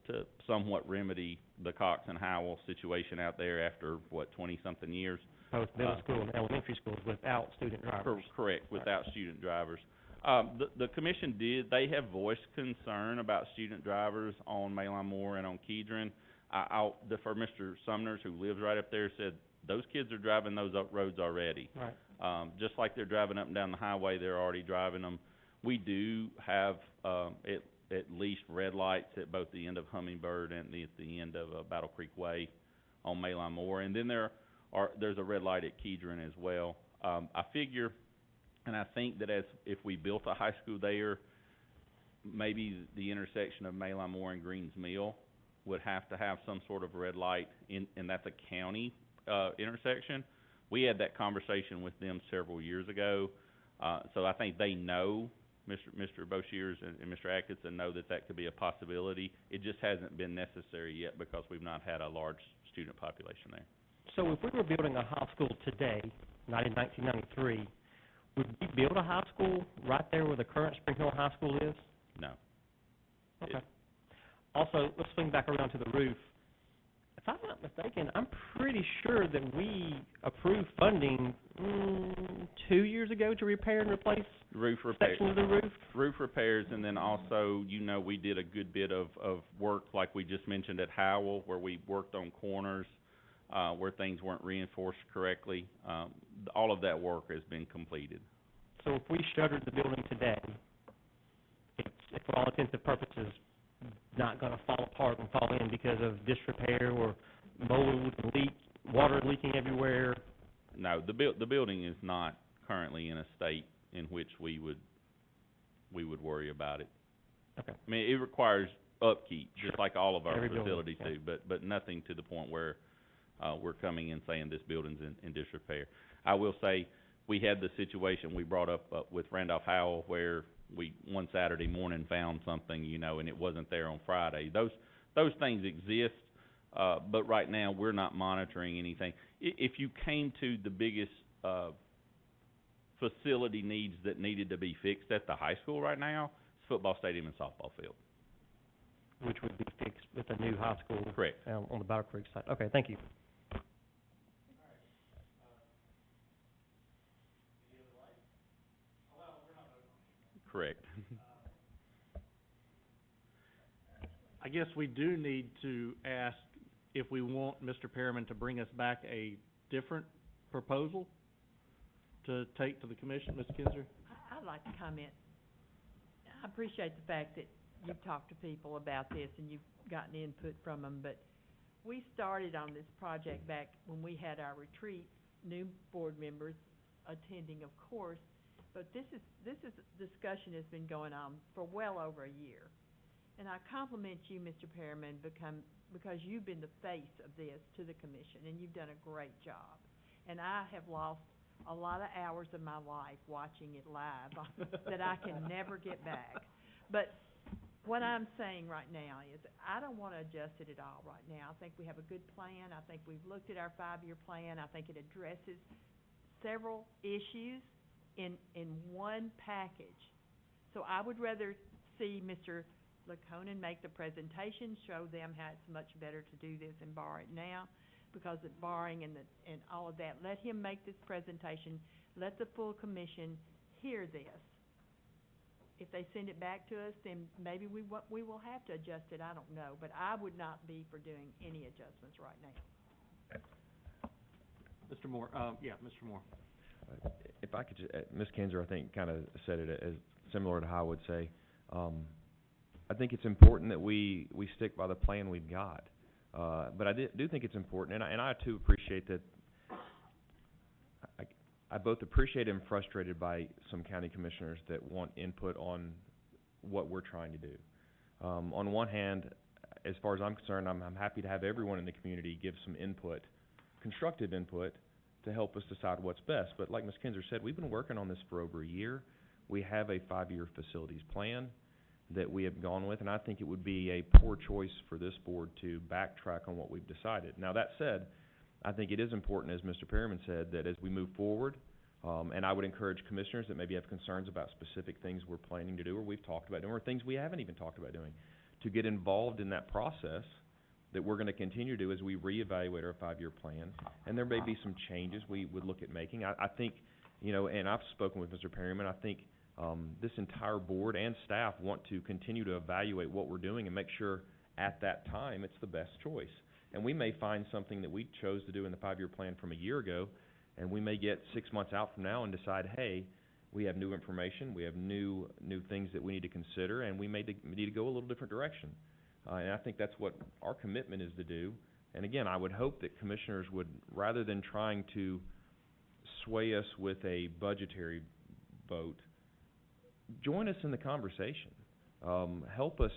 somewhat remedy the Cox and Howell situation out there after, 20-something years? Both middle school and elementary schools without student drivers. Correct, without student drivers. The commission they have voiced concern about student drivers on Maylon Moore and on Kedron. I'll defer Mr. Sumners, who lives right up there, said Those kids are driving those roads already. Right. Just like they're driving up and down the highway, they're already driving them. We do have, at least red lights at both the end of Hummingbird and at the end of Battle Creek Way on Mayline Moore. And then there's a red light at Kedron as well. I figure, and I think that if we built a high school there, maybe the intersection of Mayline Moore and Greens Mill would have to have some sort of red light and that's a county, intersection. We had that conversation with them several years ago, so I think they know, Mr. Boshiers and Mr. Atkinson know that could be a possibility. It just hasn't been necessary yet because we've not had a large student population there. So if we were building a high school today, not in 1993, would we build a high school right there where the current Spring Hill High School is? No. Okay. Also, let's swing back around to the roof. If I'm not mistaken, I'm pretty sure that we approved funding 2 years ago to repair and replace Roof repair. sections of the roof. Roof repairs, and then also, we did a good bit of work, like we just mentioned at Howell, where we worked on corners, where things weren't reinforced correctly. All of that work has been completed. So if we shuttered the building today, it's for all intents and purposes not going to fall apart and fall in because of disrepair or mold and water leaking everywhere. No, the building is not currently in a state in which we would worry about it. Okay. I mean, it requires upkeep, just like all of our Every building, facilities yeah. do, but nothing to the point where we're coming in saying this building's in disrepair. I will say, we had the situation we brought up with Randolph Howell where we one Saturday morning found something, and it wasn't there on Friday. Those things exist, but right now we're not monitoring anything. If you came to the biggest facility needs that needed to be fixed at the high school right now, it's football stadium and softball field. Which would be fixed with a new high school. Correct. On the Battle Creek side. Okay, thank you. Correct. I guess we do need to ask if we want Mr. Perriman to bring us back a different proposal to take to the commission, Ms. Kinzer? I'd like to comment. I appreciate the fact that you've talked to people about this and you've gotten input from them, but we started on this project back when we had our retreat, new board members attending, of course, but this discussion has been going on for well over a year. And I compliment you, Mr. Perriman, because you've been the face of this to the commission, and you've done a great job. And I have lost a lot of hours of my life watching it live that I can never get back. But what I'm saying right now is I don't want to adjust it at all right now. I think we have a good plan. I think we've looked at our 5-year plan. I think it addresses several issues in one package. So I would rather see Mr. Laconin make the presentation, show them how it's much better to do this and borrow it now, because of borrowing and all of that. Let him make this presentation. Let the full commission hear this. If they send it back to us, then maybe we will have to adjust it. I don't know, but I would not be for doing any adjustments right now. Mr. Moore, Mr. Moore. If I could just, Ms. Kinzer, I think, kind of said it as similar to how I would say, I think it's important that we stick by the plan we've got. But I do think it's important, and I too appreciate that. I both appreciate and frustrated by some county commissioners that want input on what we're trying to do. On one hand, as far as I'm concerned, I'm happy to have everyone in the community give some input, constructive input, to help us decide what's best. But like Ms. Kinzer said, we've been working on this for over a year. We have a 5-year facilities plan that we have gone with, and I think it would be a poor choice for this board to backtrack on what we've decided. Now, that said, I think it is important, as Mr. Perriman said, that as we move forward, and I would encourage commissioners that maybe have concerns about specific things we're planning to do or we've talked about doing or things we haven't even talked about doing, to get involved in that process that we're going to continue to do as we reevaluate our 5-year plan. And there may be some changes we would look at making. I think, and I've spoken with Mr. Perriman, I think this entire board and staff want to continue to evaluate what we're doing and make sure at that time it's the best choice. And we may find something that we chose to do in the 5-year plan from a year ago, and we may get 6 months out from now and decide, hey, we have new information, we have new things that we need to consider, and we may need to go a little different direction. And I think that's what our commitment is to do. And again, I would hope that commissioners would, rather than trying to sway us with a budgetary vote, join us in the conversation. Help us,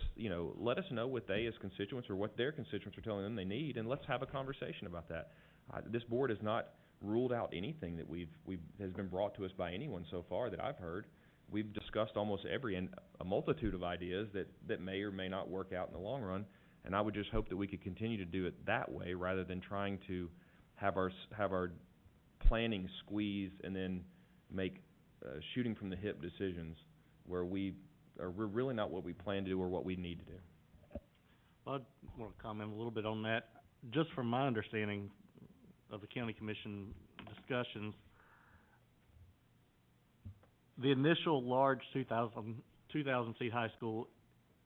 let us know what they as constituents or what their constituents are telling them they need, and let's have a conversation about that. This board has not ruled out anything that has been brought to us by anyone so far that I've heard. We've discussed almost a multitude of ideas that may or may not work out in the long run, and I would just hope that we could continue to do it that way rather than trying to have our planning squeezed and then make shooting from the hip decisions where we're really not what we plan to do or what we need to do. I want to comment a little bit on that. Just from my understanding of the county commission discussions, the initial large 2,000 seat high school,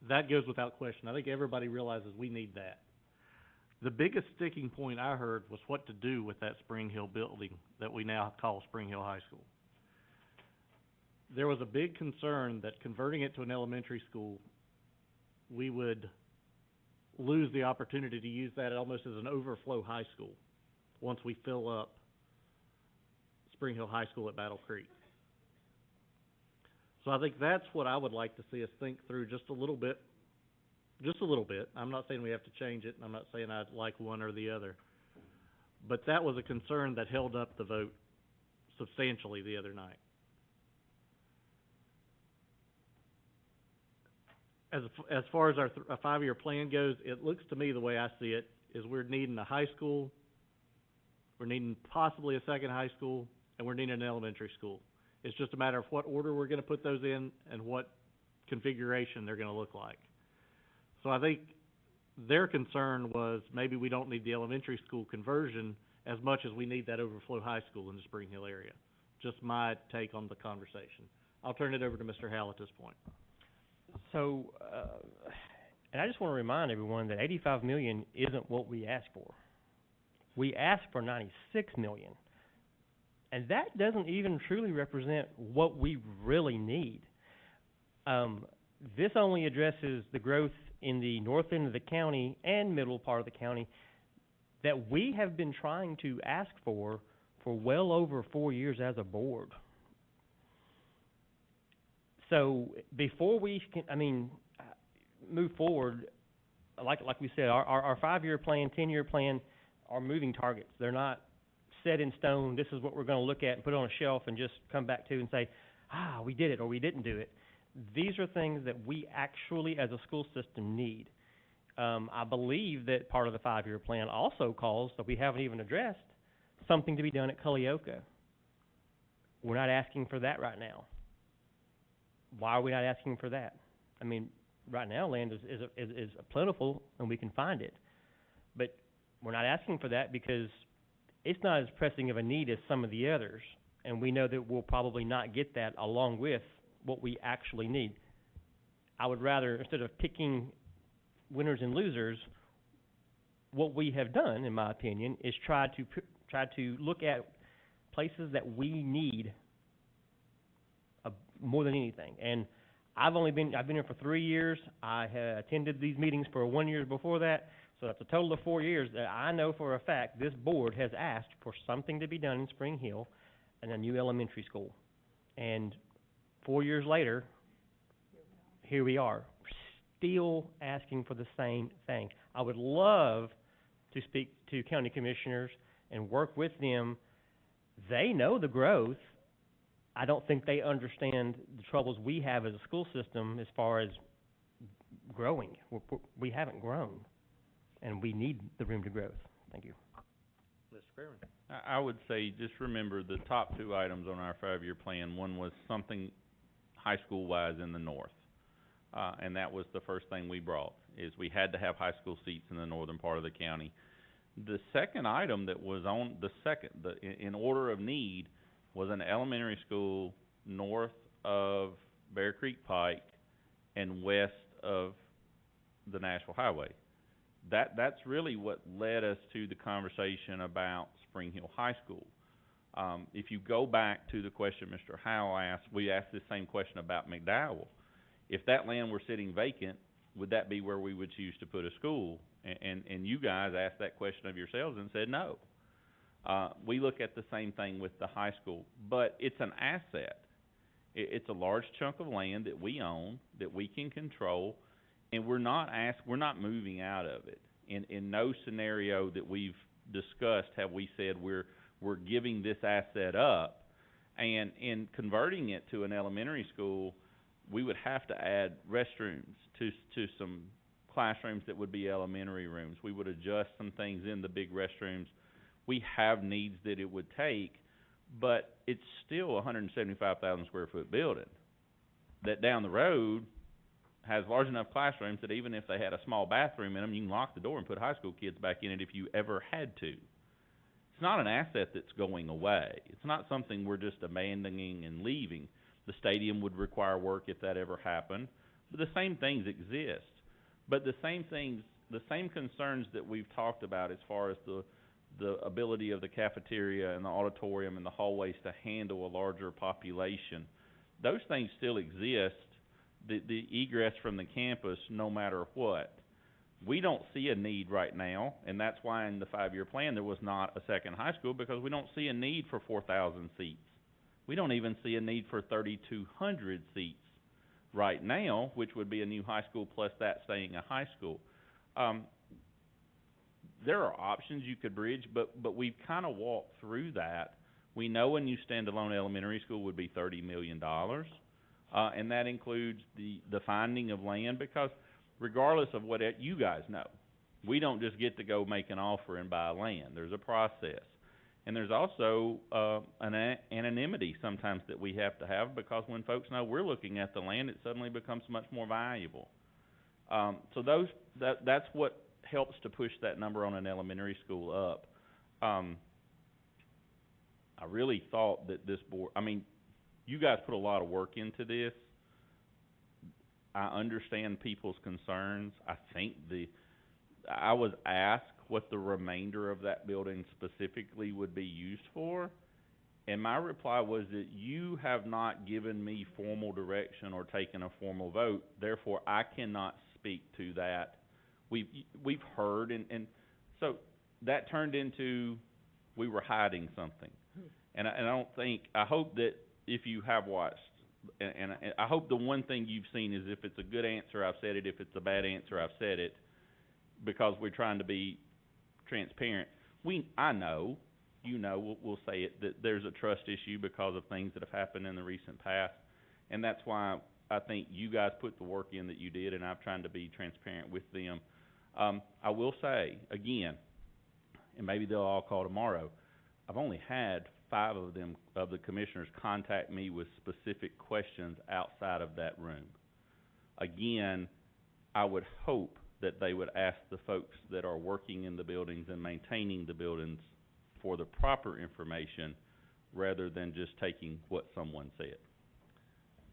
that goes without question. I think everybody realizes we need that. The biggest sticking point I heard was what to do with that Spring Hill building that we now call Spring Hill High School. There was a big concern that converting it to an elementary school, we would lose the opportunity to use that almost as an overflow high school once we fill up Spring Hill High School at Battle Creek. So I think that's what I would like to see us think through just a little bit. I'm not saying we have to change it, and I'm not saying I'd like one or the other. But that was a concern that held up the vote substantially the other night. As far as our 5-year plan goes, it looks to me, the way I see it, is we're needing a high school, we're needing possibly a second high school, and we're needing an elementary school. It's just a matter of what order we're going to put those in and what configuration they're going to look like. So I think their concern was maybe we don't need the elementary school conversion as much as we need that overflow high school in the Spring Hill area. Just my take on the conversation. I'll turn it over to Mr. Howell at this point. So, and I just want to remind everyone that 85 million isn't what we asked for. We asked for 96 million. And that doesn't even truly represent what we really need. This only addresses the growth in the north end of the county and middle part of the county that we have been trying to ask for well over 4 years as a board. So before we can, move forward, like we said, our 5-year plan, 10-year plan are moving targets. They're not set in stone. This is what we're going to look at and put on a shelf and just come back to and say, we did it or we didn't do it. These are things that we actually, as a school system, need. I believe that part of the 5-year plan also calls, that we haven't even addressed, something to be done at Culleoka. We're not asking for that right now. Why are we not asking for that? Right now land is plentiful and we can find it. But we're not asking for that because it's not as pressing of a need as some of the others. And we know that we'll probably not get that along with what we actually need. I would rather, instead of picking winners and losers, what we have done, in my opinion, is try to look at places that we need more than anything. And I've been here for 3 years. I have attended these meetings for 1 year before that. So that's a total of 4 years that I know for a fact this board has asked for something to be done in Spring Hill and a new elementary school. And 4 years later, here we are, still asking for the same thing. I would love to speak to county commissioners and work with them. They know the growth. I don't think they understand the troubles we have as a school system as far as growing. We haven't grown, and we need the room to grow. Thank you. Mr. Fairman. I would say, just remember the top 2 items on our 5-year plan. One was something high school-wise in the north, and that was the first thing we brought, is we had to have high school seats in the northern part of the county. The second item that was on in order of need, was an elementary school north of Bear Creek Pike and west of the Nashville Highway. that's really what led us to the conversation about Spring Hill High School. If you go back to the question Mr. Howell asked, we asked the same question about McDowell. If that land were sitting vacant, would that be where we would choose to put a school? And you guys asked that question of yourselves and said no. We look at the same thing with the high school, but it's an asset. It's a large chunk of land that we own, that we can control, and we're not moving out of it. In no scenario that we've discussed have we said we're giving this asset up. And in converting it to an elementary school, we would have to add restrooms to some classrooms that would be elementary rooms. We would adjust some things in the big restrooms. We have needs that it would take, but it's still a 175,000 square foot building that down the road has large enough classrooms that even if they had a small bathroom in them, you can lock the door and put high school kids back in it if you ever had to. It's not an asset that's going away. It's not something we're just abandoning and leaving. The stadium would require work if that ever happened, but the same things exist. But the same concerns that we've talked about as far as the ability of the cafeteria and the auditorium and the hallways to handle a larger population, those things still exist. The egress from the campus, no matter what. We don't see a need right now, and that's why in the 5-year plan there was not a second high school, because we don't see a need for 4,000 seats. We don't even see a need for 3,200 seats right now, which would be a new high school plus that staying a high school. There are options you could bridge, but we've kind of walked through that. We know a new standalone elementary school would be $30 million. And that includes the finding of land, because regardless of what you guys know, we don't just get to go make an offer and buy land. There's a process. And there's also an anonymity sometimes that we have to have, because when folks know we're looking at the land, it suddenly becomes much more valuable. So that's what helps to push that number on an elementary school up. I really thought that this board, you guys put a lot of work into this. I understand people's concerns. I think I was asked what the remainder of that building specifically would be used for, and my reply was that you have not given me formal direction or taken a formal vote, therefore I cannot speak to that. We've heard, and so that turned into we were hiding something. And I hope that if you have watched, and I hope the one thing you've seen is if it's a good answer, I've said it. If it's a bad answer, I've said it, because we're trying to be transparent. I know, we'll say it, that there's a trust issue because of things that have happened in the recent past, and that's why I think you guys put the work in that you did, and I've tried to be transparent with them. I will say, again, and maybe they'll all call tomorrow, I've only had 5 of the commissioners contact me with specific questions outside of that room. Again, I would hope that they would ask the folks that are working in the buildings and maintaining the buildings for the proper information, rather than just taking what someone said.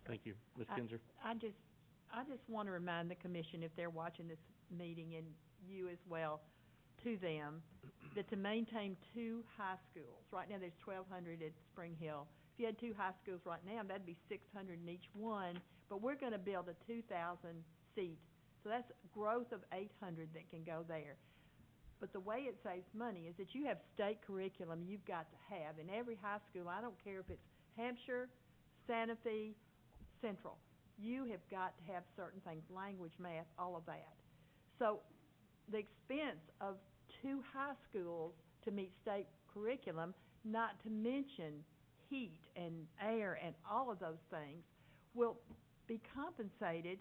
Thank you. Ms. Kinzer? I just want to remind the commission, if they're watching this meeting, and you as well, to them, that to maintain 2 high schools, right now there's 1,200 at Spring Hill. If you had 2 high schools right now, that'd be 600 in each one, but we're gonna build a 2,000 seat. So that's growth of 800 that can go there. But the way it saves money is that you have state curriculum you've got to have in every high school. I don't care if it's Hampshire, Santa Fe, Central. You have got to have certain things, language, math, all of that. So the expense of 2 high schools to meet state curriculum, not to mention heat and air and all of those things, will be compensated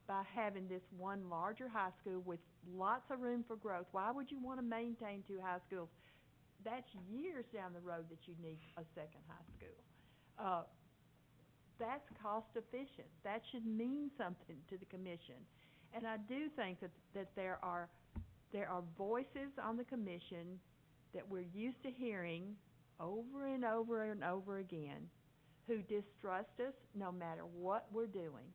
by having this one larger high school with lots of room for growth. Why would you want to maintain 2 high schools? That's years down the road that you need a second high school. That's cost efficient. That should mean something to the commission. And I do think that there are voices on the commission that we're used to hearing over and over and over again who distrust us no matter what we're doing.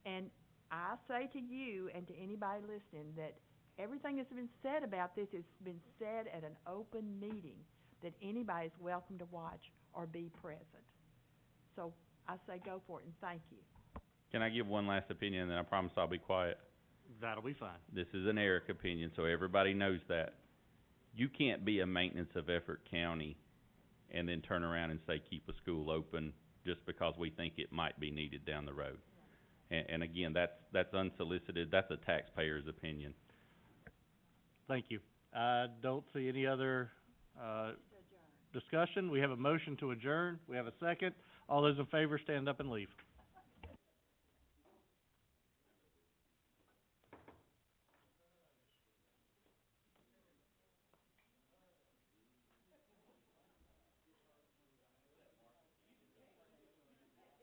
And I say to you and to anybody listening that everything that's been said about this has been said at an open meeting, that anybody is welcome to watch or be present. So, I say go for it, and thank you. Can I give one last opinion, and then I promise I'll be quiet? That'll be fine. This is an Eric opinion, so everybody knows that. You can't be a maintenance of Effort County and then turn around and say, keep a school open just because we think it might be needed down the road. And again, that's unsolicited, that's a taxpayer's opinion. Thank you. I don't see any other, discussion. We have a motion to adjourn. We have a second. All those in favor, stand up and leave.